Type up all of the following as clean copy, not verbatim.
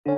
ಇದು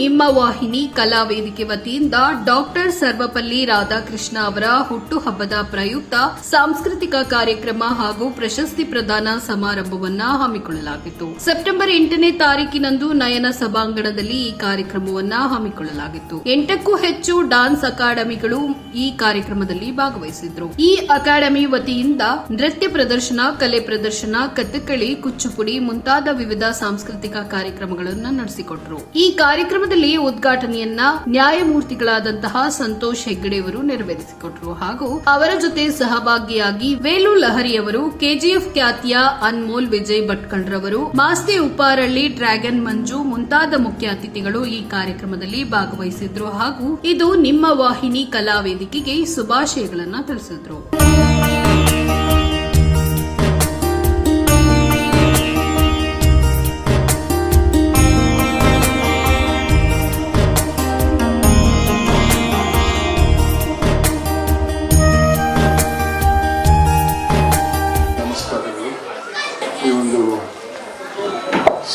ನಿಮ್ಮ ವಾಹಿನಿ ಕಲಾ ವೇದಿಕೆ ವತಿಯಿಂದ ಡಾಕ್ಟರ್ ಸರ್ವಪಲ್ಲಿ ರಾಧಾಕೃಷ್ಣ ಅವರ ಹುಟ್ಟುಹಬ್ಬದ ಪ್ರಯುಕ್ತ ಸಾಂಸ್ಕೃತಿಕ ಕಾರ್ಯಕ್ರಮ ಹಾಗೂ ಪ್ರಶಸ್ತಿ ಪ್ರದಾನ ಸಮಾರಂಭವನ್ನು ಹಮ್ಮಿಕೊಳ್ಳಲಾಗಿತ್ತು. ಸೆಪ್ಟೆಂಬರ್ 8ನೇ ತಾರೀಕಿನಂದು ನಯನ ಸಭಾಂಗಣದಲ್ಲಿ ಈ ಕಾರ್ಯಕ್ರಮವನ್ನು ಹಮ್ಮಿಕೊಳ್ಳಲಾಗಿತ್ತು. 8ಕ್ಕೂ ಹೆಚ್ಚು ಡಾನ್ಸ್ ಅಕಾಡೆಮಿಗಳು ಈ ಕಾರ್ಯಕ್ರಮದಲ್ಲಿ ಭಾಗವಹಿಸಿದ್ರು. ಈ ಅಕಾಡೆಮಿ ವತಿಯಿಂದ ನೃತ್ಯ ಪ್ರದರ್ಶನ, ಕಲೆ ಪ್ರದರ್ಶನ, ಕಥಕ್ಕಳಿ, ಕುಚ್ಚುಪುಡಿ ಮುಂತಾದ ವಿವಿಧ ಸಾಂಸ್ಕೃತಿಕ ಕಾರ್ಯಕ್ರಮಗಳನ್ನು ನಡೆಸಿಕೊಟ್ಟರು. ಈ ಕಾರ್ಯಕ್ರಮದಲ್ಲಿ ಉದ್ಘಾಟನೆಯನ್ನ ನ್ಯಾಯಮೂರ್ತಿಗಳಾದಂತಹ ಸಂತೋಷ್ ಹೆಗ್ಗಡೆಯವರು ನೆರವೇರಿಸಿಕೊಟ್ಟರು ಹಾಗೂ ಅವರ ಜೊತೆ ಸಹಭಾಗಿಯಾಗಿ ವೇಲು ಲಹರಿಯವರು, ಕೆಜಿಎಫ್ ಖ್ಯಾತಿಯ ಅನ್ಮೋಲ್ ವಿಜಯ್ ಭಟ್ಕಳ್ರವರು, ಮಾಸ್ತಿ ಉಪ್ಪಾರಳ್ಳಿ, ಡ್ರ್ಯಾಗನ್ ಮಂಜು ಮುಂತಾದ ಮುಖ್ಯ ಅತಿಥಿಗಳು ಈ ಕಾರ್ಯಕ್ರಮದಲ್ಲಿ ಭಾಗವಹಿಸಿದ್ರು ಹಾಗೂ ಇದು ನಿಮ್ಮ ವಾಹಿನಿ ಕಲಾ ವೇದಿಕೆಗೆ ಶುಭಾಶಯಗಳನ್ನು ತಿಳಿಸಿದ್ರು.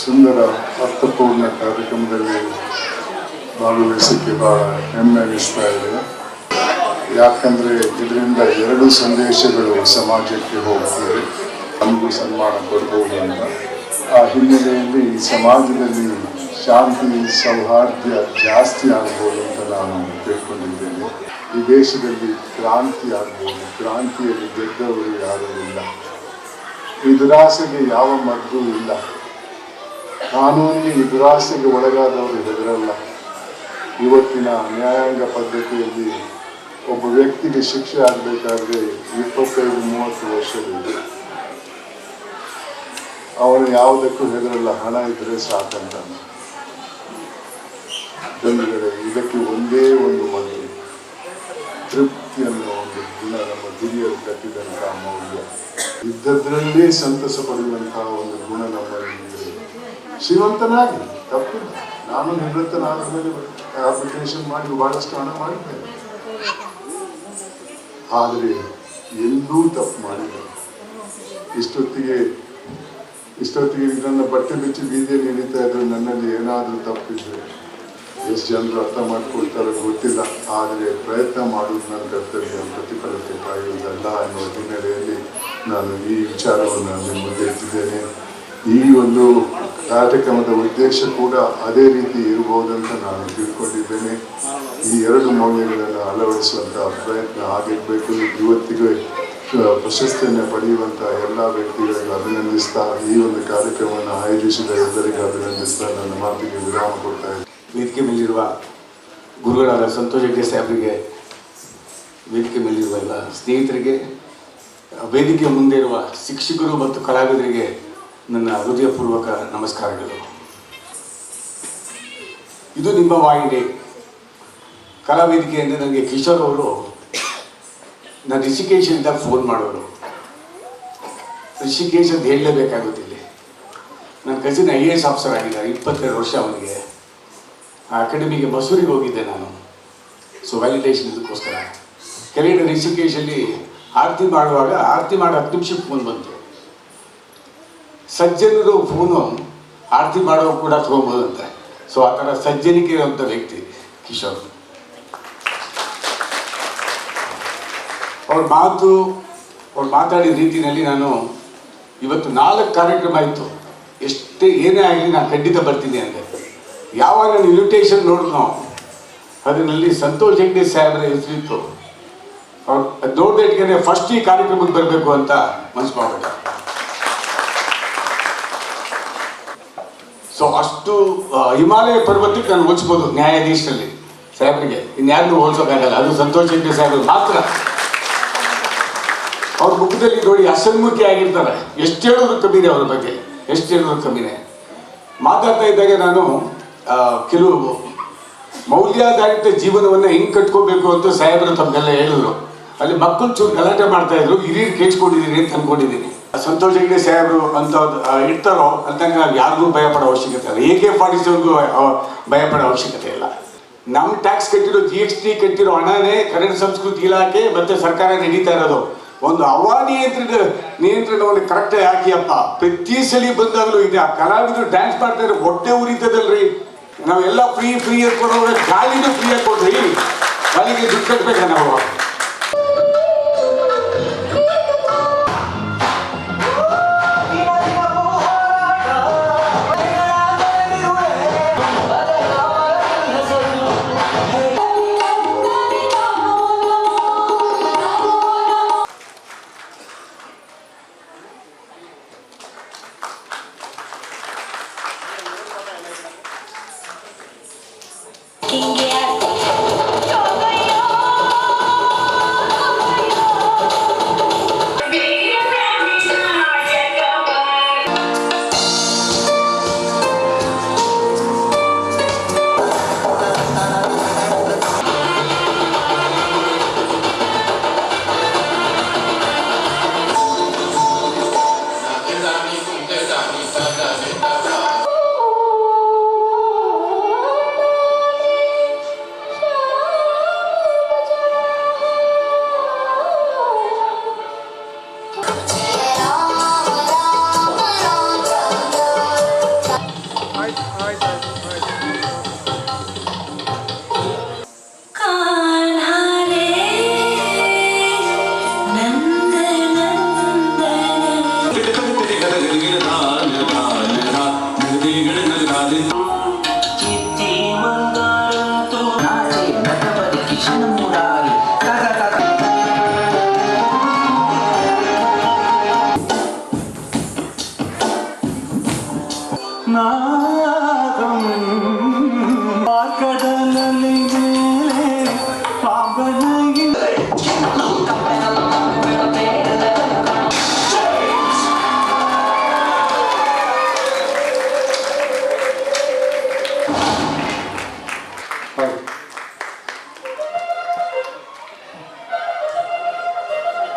ಸುಂದರ ಅರ್ಥಪೂರ್ಣ ಕಾರ್ಯಕ್ರಮದಲ್ಲಿ ಭಾಗವಹಿಸಕ್ಕೆ ಬಹಳ ಹೆಮ್ಮೆ ಅನಿಸ್ತಾ ಇದೆ. ಯಾಕಂದರೆ ಇದರಿಂದ ಎರಡು ಸಂದೇಶಗಳು ಸಮಾಜಕ್ಕೆ ಹೋಗ್ತವೆ. ನಮಗೂ ಸನ್ಮಾನ ಕೊಡ್ಬೋದು ಅಂತ ಆ ಹಿನ್ನೆಲೆಯಲ್ಲಿ ಸಮಾಜದಲ್ಲಿ ಶಾಂತಿ ಸೌಹಾರ್ದ ಜಾಸ್ತಿ ಆಗ್ಬೋದು ಅಂತ ನಾನು ತಿಳ್ಕೊಂಡಿದ್ದೇನೆ. ಈ ದೇಶದಲ್ಲಿ ಕ್ರಾಂತಿ ಆಗ್ಬೋದು. ಕ್ರಾಂತಿಯಲ್ಲಿ ಗೆದ್ದವರು ಯಾರೂ ಇಲ್ಲ. ಈ ದುರಾಸೆಗೆ ಯಾವ ಮದ್ದು ಇಲ್ಲ. ಕಾನೂನಿನ ದುರಾಸೆಗೆ ಒಳಗಾದವರು ಹೆದರಲ್ಲ. ಇವತ್ತಿನ ನ್ಯಾಯಾಂಗ ಪದ್ಧತಿಯಲ್ಲಿ ಒಬ್ಬ ವ್ಯಕ್ತಿಗೆ ಶಿಕ್ಷೆ ಆಗಬೇಕಾದ್ರೆ 25-30 ವರ್ಷವಿದೆ. ಅವನು ಯಾವುದಕ್ಕೂ ಹೆದರಲ್ಲ. ಹಣ ಇದ್ರೆ ಸಾಕಂತ. ಬಂಧುಗಳೇ, ಇದಕ್ಕೆ ಒಂದೇ ಒಂದು ಮದ್ದು, ತೃಪ್ತಿ ಅನ್ನೋ ಒಂದು ಗುಣ. ನಮ್ಮ ಹಿರಿಯರು ಕಟ್ಟಿದಂತಹ ಮೌಲ್ಯ, ಇದ್ದದ್ರಲ್ಲೇ ಸಂತಸ ಪಡೆಯುವಂತಹ ಒಂದು ಗುಣ ನಮ್ಮಲ್ಲಿ. ಶ್ರೀಮಂತನಾಗಿ ತಪ್ಪಿಲ್ಲ. ನಾನು ನಿವೃತ್ತನಾದ ಮೇಲೆ ಅಪ್ಲಿಕೇಶನ್ ಮಾಡಿ ಬಹಳಷ್ಟು ಹಣ ಮಾಡಿದ್ದೇನೆ. ಆದರೆ ಎಲ್ಲೂ ತಪ್ಪು ಮಾಡಿಲ್ಲ. ಇಷ್ಟೊತ್ತಿಗೆ ನನ್ನ ಬಟ್ಟೆ ಬಿಚ್ಚಿ ಬೀದಿಯಲ್ಲಿ ಇಳಿತಾ ಇದ್ರು. ನನ್ನಲ್ಲಿ ಏನಾದರೂ ತಪ್ಪಿದ್ರೆ ಎಷ್ಟು ಜನರು ಅರ್ಥ ಮಾಡ್ಕೊಳ್ತಾರೋ ಗೊತ್ತಿಲ್ಲ. ಆದರೆ ಪ್ರಯತ್ನ ಮಾಡುವುದು ನನ್ನ ಕರ್ತವ್ಯ, ಪ್ರತಿಫಲತೆ ಕಾಯುವುದಲ್ಲ ಅನ್ನೋ ಹಿನ್ನೆಲೆಯಲ್ಲಿ ನಾನು ಈ ವಿಚಾರವನ್ನು ನಿಮ್ಮ ಮುಂದೆ ಇಟ್ಟಿದ್ದೇನೆ. ಈ ಒಂದು ಕಾರ್ಯಕ್ರಮದ ಉದ್ದೇಶ ಕೂಡ ಅದೇ ರೀತಿ ಇರಬಹುದಂತ ನಾನು ತಿಳ್ಕೊಂಡಿದ್ದೇನೆ. ಈ ಎರಡು ಮೌಲ್ಯಗಳನ್ನು ಅಳವಡಿಸುವಂತಹ ಪ್ರಯತ್ನ ಆಗಿರಬೇಕು. ಇವತ್ತಿಗೆ ಪ್ರಶಸ್ತಿಯನ್ನು ಪಡೆಯುವಂಥ ಎಲ್ಲ ವ್ಯಕ್ತಿಗಳಿಗೆ ಅಭಿನಂದಿಸ್ತಾ, ಈ ಒಂದು ಕಾರ್ಯಕ್ರಮವನ್ನು ಆಯೋಜಿಸಿದ ಎಲ್ಲರಿಗೂ ಅಭಿನಂದಿಸ್ತಾ ನನ್ನ ಮಾತಿಗೆ ವಿರಾಮ ಕೊಡ್ತಾ ಇದ್ದೀನಿ. ವೇದಿಕೆ ಮೇಲಿರುವ ಗುರುಗಳಾದ ಸಂತೋಷ್ ಹೆಗ್ಡೆ ಸಾಹೇಬರಿಗೆ, ವೇದಿಕೆ ಮೇಲಿರುವ ಎಲ್ಲ ಸ್ನೇಹಿತರಿಗೆ, ವೇದಿಕೆಯ ಮುಂದೆ ಇರುವ ಶಿಕ್ಷಕರು ಮತ್ತು ಕಲಾವಿದರಿಗೆ ನನ್ನ ಹೃದಯಪೂರ್ವಕ ನಮಸ್ಕಾರಗಳು. ಇದು ನಿಮ್ಮ ವಾಹಿನಿ ಕಲಾ ವೇದಿಕೆ ಎಂದು ನನಗೆ ಕಿಶೋರ್ ಅವರು ನಾನು ರಿಷಿಕೇಶಿಂದ ಫೋನ್ ಮಾಡೋರು. ರಿಷಿಕೇಶ್ ಅಂತ ಹೇಳಲೇಬೇಕಾಗುತ್ತಿಲ್ಲ. ನನ್ನ ಕಸಿನ್ IAS ಆಫೀಸರ್ ಆಗಿದ್ದಾರೆ. 22 ವರ್ಷ ಅವನಿಗೆ. ಆ ಅಕಾಡೆಮಿಗೆ ಮಸೂರಿಗೆ ಹೋಗಿದ್ದೆ ನಾನು. ಸೊ ವ್ಯಾಲಿಡೇಷನ್ ಇದಕ್ಕೋಸ್ಕರ ಕೆಳಗಡೆ ರಿಷಿಕೇಶಲ್ಲಿ ಆರತಿ ಮಾಡುವಾಗ ಆರತಿ ಮಾಡೋ 10 ನಿಮಿಷಕ್ಕೆ ಫೋನ್ ಬಂತು. ಸಜ್ಜನರು ಫೋನು ಆರತಿ ಮಾಡೋ ಕೂಡ ತಗೋಬೋದಂತ. ಸೊ ಆ ಥರ ಸಜ್ಜನಿಕೆ ಇರುವಂಥ ವ್ಯಕ್ತಿ ಕಿಶೋರ್. ಅವ್ರು ಮಾತಾಡಿದ ರೀತಿಯಲ್ಲಿ ನಾನು ಇವತ್ತು 4 ಕಾರ್ಯಕ್ರಮ ಆಯಿತು. ಏನೇ ಆಗಲಿ ನಾನು ಖಂಡಿತ ಬರ್ತೀನಿ ಅಂದೆ. ಯಾವಾಗ ನಾನು ಇನ್ವಿಟೇಷನ್ ನೋಡಿದ್ನೋ ಅದರಲ್ಲಿ ಸಂತೋಷ್ ಹೆಗ್ಡೆ ಸಾಹೇಬ್ರ ಹೆಸರಿತ್ತು. ಅವ್ರು ಅದು ನೋಡಿದಕ್ಕೆ ಫಸ್ಟ್ ಈ ಕಾರ್ಯಕ್ರಮಕ್ಕೆ ಬರಬೇಕು ಅಂತ ಮನಸ್ಸು ಮಾಡಿದೆ. ಸೊ ಅಷ್ಟು ಹಿಮಾಲಯ ಪರ್ವತಕ್ಕೆ ನಾನು ಹೋಲಿಸ್ಬೋದು ನ್ಯಾಯಾಧೀಶರಲ್ಲಿ ಸಾಹೇಬರಿಗೆ. ಇನ್ಯಾರನ್ನೂ ಹೋಲಿಸೋಕ್ಕಾಗಲ್ಲ. ಅದು ಸಂತೋಷ್ ಹೆಗ್ಡೆ ಸಾಹೇಬರು ಮಾತ್ರ. ಅವ್ರ ಮುಖದಲ್ಲಿ ನೋಡಿ ಹಸನ್ಮುಖಿ ಆಗಿರ್ತಾರೆ. ಎಷ್ಟು ಹೇಳಿದ್ರು ಕಮ್ಮಿನೇ ಅವ್ರ ಬಗ್ಗೆ, ಎಷ್ಟು ಹೇಳಿದ್ರು ಕಮ್ಮಿನೇ. ಮಾತಾಡ್ತಾ ಇದ್ದಾಗ ನಾನು ಕೆಲವು ಮೌಲ್ಯಾಧಾರಿತ ಜೀವನವನ್ನು ಹೆಂಗೆ ಕಟ್ಕೋಬೇಕು ಅಂತ ಸಾಹೇಬರು ತಮಗೆಲ್ಲ ಹೇಳಿದ್ರು. ಅಲ್ಲಿ ಮಕ್ಕಳು ಚೂರು ಗಲಾಟೆ ಮಾಡ್ತಾ ಇದ್ರು. ಹಿರಿಯರು ಕೇಳಿಸ್ಕೊಂಡಿದ್ದೀನಿ ಅಂತ ಅಂದ್ಕೊಂಡಿದ್ದೀನಿ. ಸಂತೋಷ್ ಹೆಗ್ಡೆ ಸಾಹೇಬರು ಅಂತ ಇರ್ತಾರೋ ಅಂತಂಗೆ ನಾವು ಯಾರಿಗೂ ಭಯ ಪಡೋ ಅವಶ್ಯಕತೆ ಇಲ್ಲ. AK-47ಗೂ ಭಯ ಪಡೋ ಅವಶ್ಯಕತೆ ಇಲ್ಲ. ನಮ್ಮ ಟ್ಯಾಕ್ಸ್ ಕಟ್ಟಿರೋ GST ಕಟ್ಟಿರೋ ಹಣನೇ ಕನ್ನಡ ಸಂಸ್ಕೃತಿ ಇಲಾಖೆ ಮತ್ತೆ ಸರ್ಕಾರ ನಡೀತಾ ಇರೋದು. ಒಂದು ನಿಯಂತ್ರಣವನ್ನು ಕರೆಕ್ಟಾಗಿ ಹಾಕಿಯಪ್ಪ. ಪ್ರತಿ ಸಲ ಬಂದಾಗಲೂ ಇದೆ. ಆ ಕಲಾವಿದರು ಡ್ಯಾನ್ಸ್ ಮಾಡ್ತಾ ಇರೋ ಹೊಟ್ಟೆ ಉರಿತದಲ್ರಿ. ನಾವೆಲ್ಲ ಫ್ರೀ ಕೊಡೋವಾಗ ಗಾಳಿನೂ ಫ್ರೀಯಾಗಿ ಕೊಡ್ರಿ. ಗಾಳಿಗೆ ದುಡ್ಡು ಕಟ್ಬೇಕ ನಾವು.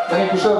Thank you, sir.